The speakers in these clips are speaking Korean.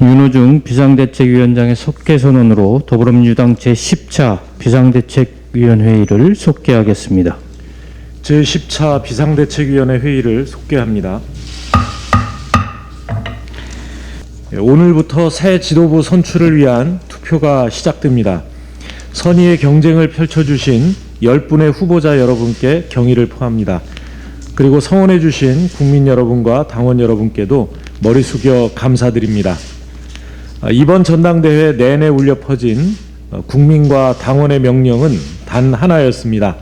윤호중 비상대책위원장의 속개 선언으로 더불어민주당 제10차 비상대책위원회의를 속개하겠습니다. 제10차 비상대책위원회 회의를 속개합니다. 오늘부터 새 지도부 선출을 위한 투표가 시작됩니다. 선의의 경쟁을 펼쳐주신 10분의 후보자 여러분께 경의를 표합니다. 그리고 성원해 주신 국민 여러분과 당원 여러분께도 머리 숙여 감사드립니다. 이번 전당대회 내내 울려 퍼진 국민과 당원의 명령은 단 하나였습니다.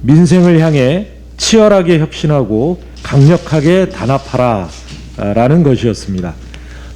민생을 향해 치열하게 혁신하고 강력하게 단합하라 라는 것이었습니다.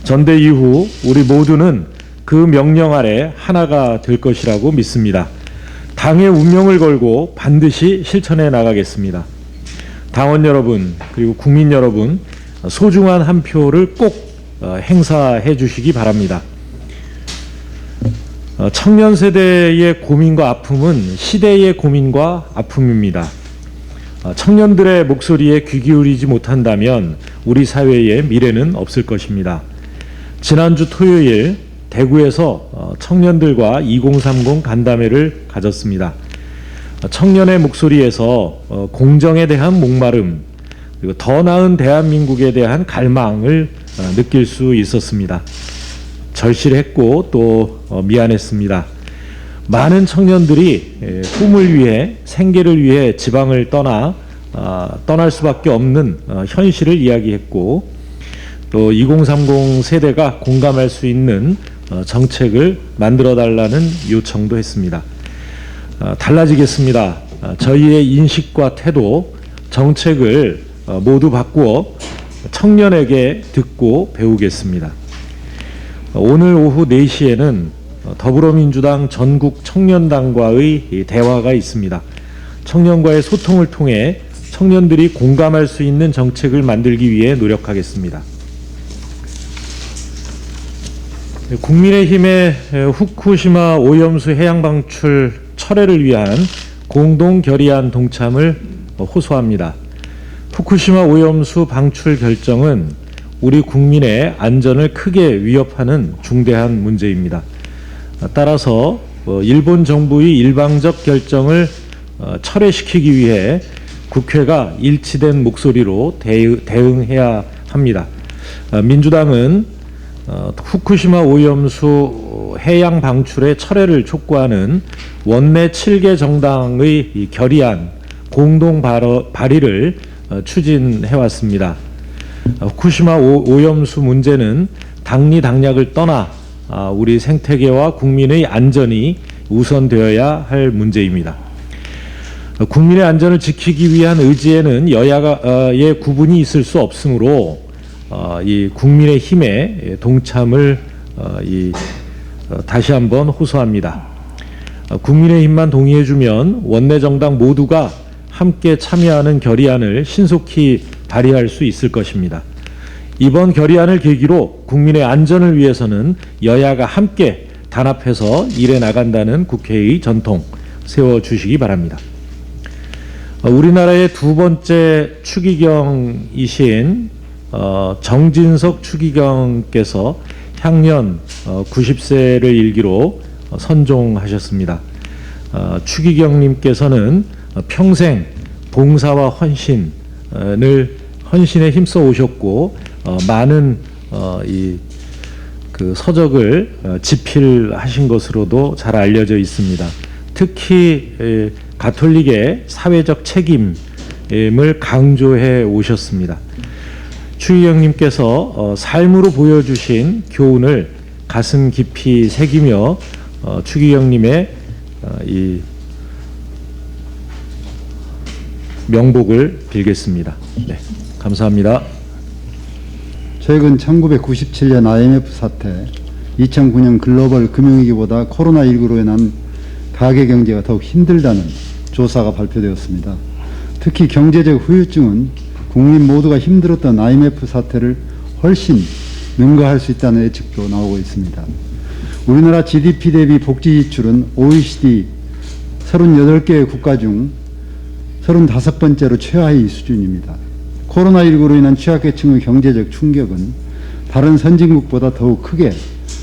전대 이후 우리 모두는 그 명령 아래 하나가 될 것이라고 믿습니다. 당의 운명을 걸고 반드시 실천해 나가겠습니다. 당원 여러분 그리고 국민 여러분 소중한 한 표를 꼭 행사해 주시기 바랍니다. 청년 세대의 고민과 아픔은 시대의 고민과 아픔입니다. 청년들의 목소리에 귀 기울이지 못한다면 우리 사회의 미래는 없을 것입니다. 지난주 토요일 대구에서 청년들과 2030 간담회를 가졌습니다. 청년의 목소리에서 공정에 대한 목마름 그리고 더 나은 대한민국에 대한 갈망을 느낄 수 있었습니다. 절실했고 또 미안했습니다. 많은 청년들이 꿈을 위해 생계를 위해 지방을 떠날 수밖에 없는 현실을 이야기했고 또 2030 세대가 공감할 수 있는 정책을 만들어달라는 요청도 했습니다. 달라지겠습니다. 저희의 인식과 태도, 정책을 모두 바꾸어 청년에게 듣고 배우겠습니다. 오늘 오후 4시에는 더불어민주당 전국 청년당과의 대화가 있습니다. 청년과의 소통을 통해 청년들이 공감할 수 있는 정책을 만들기 위해 노력하겠습니다. 국민의힘의 후쿠시마 오염수 해양 방출 철회를 위한 공동 결의안 동참을 호소합니다. 후쿠시마 오염수 방출 결정은 우리 국민의 안전을 크게 위협하는 중대한 문제입니다. 따라서 일본 정부의 일방적 결정을 철회시키기 위해 국회가 일치된 목소리로 대응해야 합니다. 민주당은 후쿠시마 오염수 해양 방출의 철회를 촉구하는 원내 7개 정당의 결의안 공동 발의를 추진해왔습니다. 후쿠시마 오염수 문제는 당리 당략을 떠나 우리 생태계와 국민의 안전이 우선되어야 할 문제입니다. 국민의 안전을 지키기 위한 의지에는 여야의 구분이 있을 수 없으므로 이 국민의 힘에 동참을 다시 한번 호소합니다. 국민의 힘만 동의해주면 원내 정당 모두가 함께 참여하는 결의안을 신속히 발의할 수 있을 것입니다. 이번 결의안을 계기로 국민의 안전을 위해서는 여야가 함께 단합해서 일해 나간다는 국회의 전통 세워주시기 바랍니다. 우리나라의 두 번째 추기경이신 정진석 추기경께서 향년 90세를 일기로 선종하셨습니다. 추기경님께서는 평생 봉사와 헌신에 힘써 오셨고 많은 그 서적을 집필하신 것으로도 잘 알려져 있습니다. 특히 가톨릭의 사회적 책임을 강조해 오셨습니다. 추기경님께서 삶으로 보여주신 교훈을 가슴 깊이 새기며 추기경님의 이 명복을 빌겠습니다. 네, 감사합니다. 최근 1997년 IMF 사태, 2009년 글로벌 금융위기보다 코로나19로 인한 가계 경제가 더욱 힘들다는 조사가 발표되었습니다. 특히 경제적 후유증은 국민 모두가 힘들었던 IMF 사태를 훨씬 능가할 수 있다는 예측도 나오고 있습니다. 우리나라 GDP 대비 복지 지출은 OECD 38개 국가 중 35번째로 최하위 수준입니다. 코로나19로 인한 취약계층의 경제적 충격은 다른 선진국보다 더욱 크게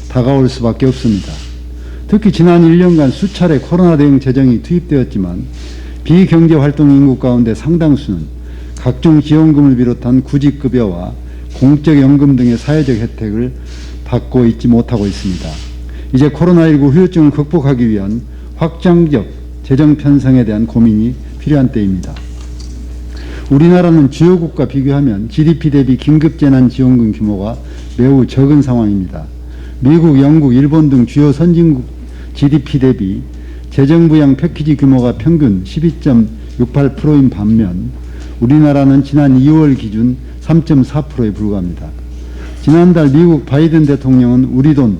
다가올 수밖에 없습니다. 특히 지난 1년간 수차례 코로나 대응 재정이 투입되었지만 비경제활동 인구 가운데 상당수는 각종 지원금을 비롯한 구직급여와 공적연금 등의 사회적 혜택을 받고 있지 못하고 있습니다. 이제 코로나19 후유증을 극복하기 위한 확장적 재정 편성에 대한 고민이 필요한 때입니다. 우리나라는 주요국과 비교하면 GDP 대비 긴급재난지원금 규모가 매우 적은 상황입니다. 미국, 영국, 일본 등 주요 선진국 GDP 대비 재정부양 패키지 규모가 평균 12.68%인 반면 우리나라는 지난 2월 기준 3.4%에 불과합니다. 지난달 미국 바이든 대통령은 우리 돈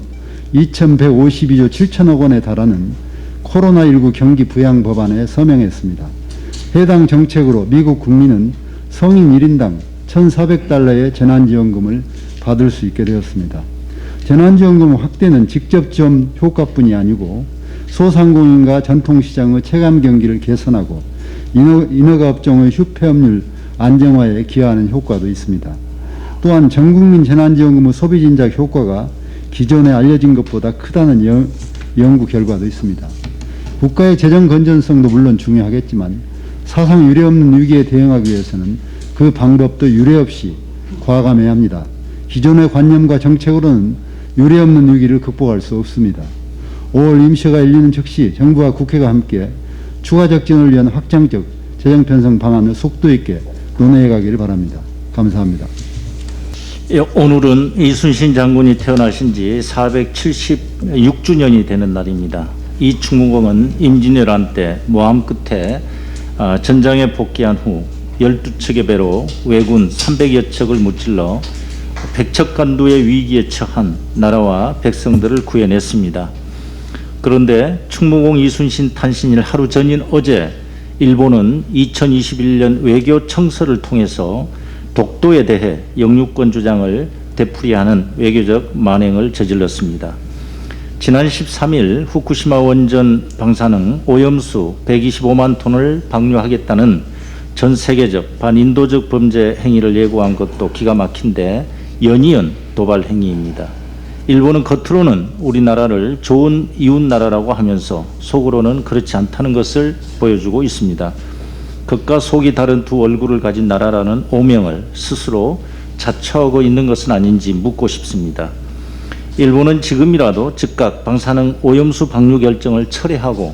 2,152조 7천억 원에 달하는 코로나19 경기 부양 법안에 서명했습니다. 해당 정책으로 미국 국민은 성인 1인당 1,400달러의 재난지원금을 받을 수 있게 되었습니다. 재난지원금 확대는 직접 지원 효과뿐이 아니고 소상공인과 전통시장의 체감 경기를 개선하고 인허가 업종의 휴폐업률 안정화에 기여하는 효과도 있습니다. 또한 전국민 재난지원금의 소비진작 효과가 기존에 알려진 것보다 크다는 연구 결과도 있습니다. 국가의 재정 건전성도 물론 중요하겠지만 사상 유례없는 위기에 대응하기 위해서는 그 방법도 유례없이 과감해야 합니다. 기존의 관념과 정책으로는 유례없는 위기를 극복할 수 없습니다. 5월 임시가 열리는 즉시 정부와 국회가 함께 추가적 지원을 위한 확장적 재정 편성 방안을 속도 있게 논의해 가기를 바랍니다. 감사합니다. 오늘은 이순신 장군이 태어나신 지 476주년이 되는 날입니다. 이 충무공은 임진왜란 때 모함 끝에 전장에 복귀한 후 12척의 배로 왜군 300여 척을 무찔러 백척간두의 위기에 처한 나라와 백성들을 구해냈습니다. 그런데 충무공 이순신 탄신일 하루 전인 어제 일본은 2021년 외교 청서를 통해서 독도에 대해 영유권 주장을 되풀이하는 외교적 만행을 저질렀습니다. 지난 13일 후쿠시마 원전 방사능 오염수 125만 톤을 방류하겠다는 전 세계적 반인도적 범죄 행위를 예고한 것도 기가 막힌데 연이은 도발 행위입니다. 일본은 겉으로는 우리나라를 좋은 이웃나라라고 하면서 속으로는 그렇지 않다는 것을 보여주고 있습니다. 겉과 속이 다른 두 얼굴을 가진 나라라는 오명을 스스로 자처하고 있는 것은 아닌지 묻고 싶습니다. 일본은 지금이라도 즉각 방사능 오염수 방류 결정을 철회하고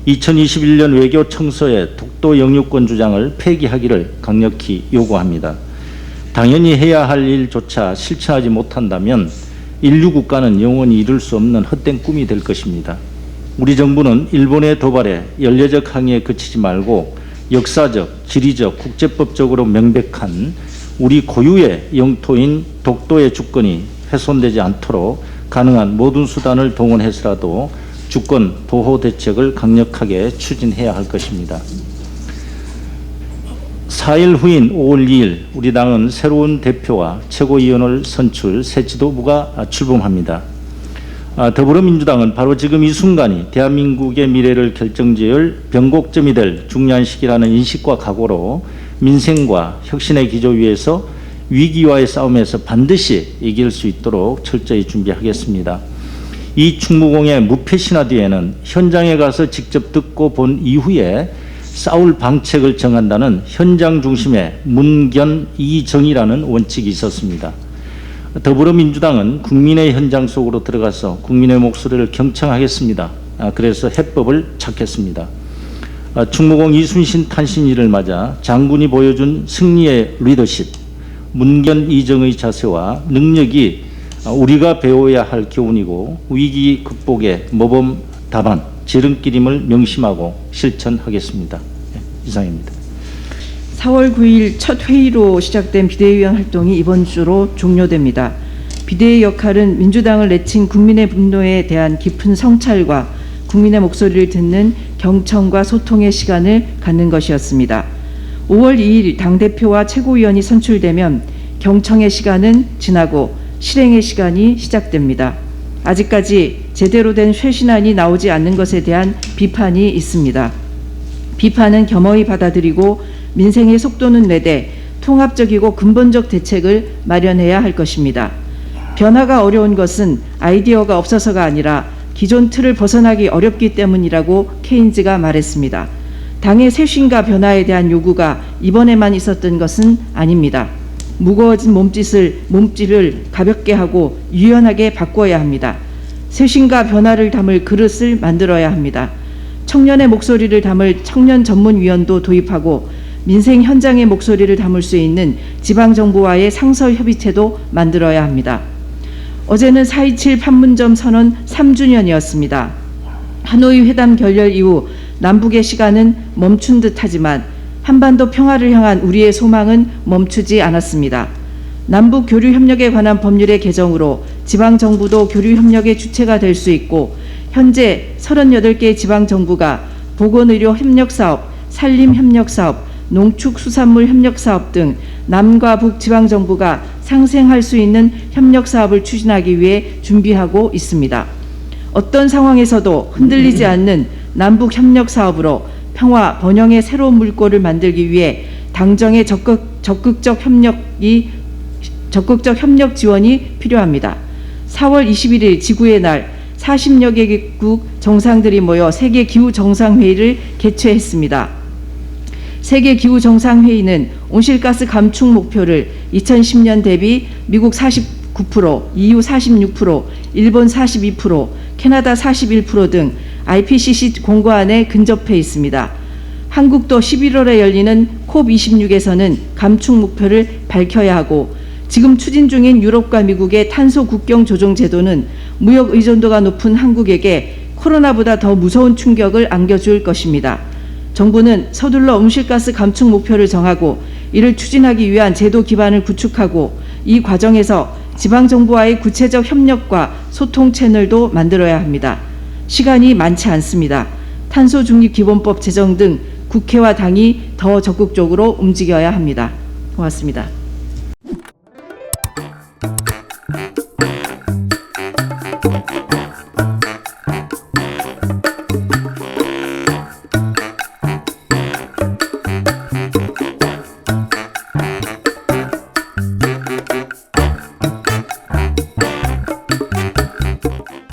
2021년 외교 청서의 독도 영유권 주장을 폐기하기를 강력히 요구합니다. 당연히 해야 할 일조차 실천하지 못한다면 인류 국가는 영원히 이룰 수 없는 헛된 꿈이 될 것입니다. 우리 정부는 일본의 도발에 연례적 항의에 그치지 말고 역사적, 지리적, 국제법적으로 명백한 우리 고유의 영토인 독도의 주권이 훼손되지 않도록 가능한 모든 수단을 동원해서라도 주권 보호 대책을 강력하게 추진해야 할 것입니다. 4일 후인 5월 2일 우리 당은 새로운 대표와 최고위원을 선출 새 지도부가 출범합니다. 더불어민주당은 바로 지금 이 순간이 대한민국의 미래를 결정지을 변곡점이 될 중요한 시기라는 인식과 각오로 민생과 혁신의 기조 위에서 위기와의 싸움에서 반드시 이길 수 있도록 철저히 준비하겠습니다. 이 충무공의 무패 신화 뒤에는 현장에 가서 직접 듣고 본 이후에 싸울 방책을 정한다는 현장 중심의 문견이정이라는 원칙이 있었습니다. 더불어민주당은 국민의 현장 속으로 들어가서 국민의 목소리를 경청하겠습니다. 그래서 해법을 찾겠습니다. 충무공 이순신 탄신일을 맞아 장군이 보여준 승리의 리더십, 문견이정의 자세와 능력이 우리가 배워야 할 교훈이고 위기 극복의 모범 답안, 지름길임을 명심하고 실천하겠습니다. 이상입니다. 4월 9일 첫 회의로 시작된 비대위원 활동이 이번 주로 종료됩니다. 비대위 역할은 민주당을 내친 국민의 분노에 대한 깊은 성찰과 국민의 목소리를 듣는 경청과 소통의 시간을 갖는 것이었습니다. 5월 2일 당대표와 최고위원이 선출되면 경청의 시간은 지나고 실행의 시간이 시작됩니다. 아직까지 제대로 된 쇄신안이 나오지 않는 것에 대한 비판이 있습니다. 비판은 겸허히 받아들이고 민생의 속도는 내되 통합적이고 근본적 대책을 마련해야 할 것입니다. 변화가 어려운 것은 아이디어가 없어서가 아니라 기존 틀을 벗어나기 어렵기 때문이라고 케인즈가 말했습니다. 당의 쇄신과 변화에 대한 요구가 이번에만 있었던 것은 아닙니다. 무거워진 몸짓을 가볍게 하고 유연하게 바꿔야 합니다. 쇄신과 변화를 담을 그릇을 만들어야 합니다. 청년의 목소리를 담을 청년 전문위원도 도입하고 민생 현장의 목소리를 담을 수 있는 지방정부와의 상설협의체도 만들어야 합니다. 어제는 4.27 판문점 선언 3주년이었습니다. 하노이 회담 결렬 이후 남북의 시간은 멈춘 듯하지만 한반도 평화를 향한 우리의 소망은 멈추지 않았습니다. 남북 교류 협력에 관한 법률의 개정으로 지방정부도 교류 협력의 주체가 될 수 있고 현재 38개 지방정부가 보건의료 협력사업, 산림협력사업, 농축수산물 협력사업 등 남과 북 지방정부가 상생할 수 있는 협력사업을 추진하기 위해 준비하고 있습니다. 어떤 상황에서도 흔들리지 않는 남북 협력사업으로 평화, 번영의 새로운 물꼬를 만들기 위해 당정의 적극적 협력 지원이 필요합니다. 4월 21일 지구의 날 40여 개국 정상들이 모여 세계기후정상회의를 개최했습니다. 세계기후정상회의는 온실가스 감축 목표를 2010년 대비 미국 49%, EU 46%, 일본 42%, 캐나다 41% 등 IPCC 공고안에 근접해 있습니다. 한국도 11월에 열리는 COP26에서는 감축 목표를 밝혀야 하고 지금 추진 중인 유럽과 미국의 탄소 국경 조정 제도는 무역 의존도가 높은 한국에게 코로나보다 더 무서운 충격을 안겨줄 것입니다. 정부는 서둘러 온실가스 감축 목표를 정하고 이를 추진하기 위한 제도 기반을 구축하고 이 과정에서 지방정부와의 구체적 협력과 소통 채널도 만들어야 합니다. 시간이 많지 않습니다. 탄소중립기본법 제정 등 국회와 당이 더 적극적으로 움직여야 합니다. 고맙습니다.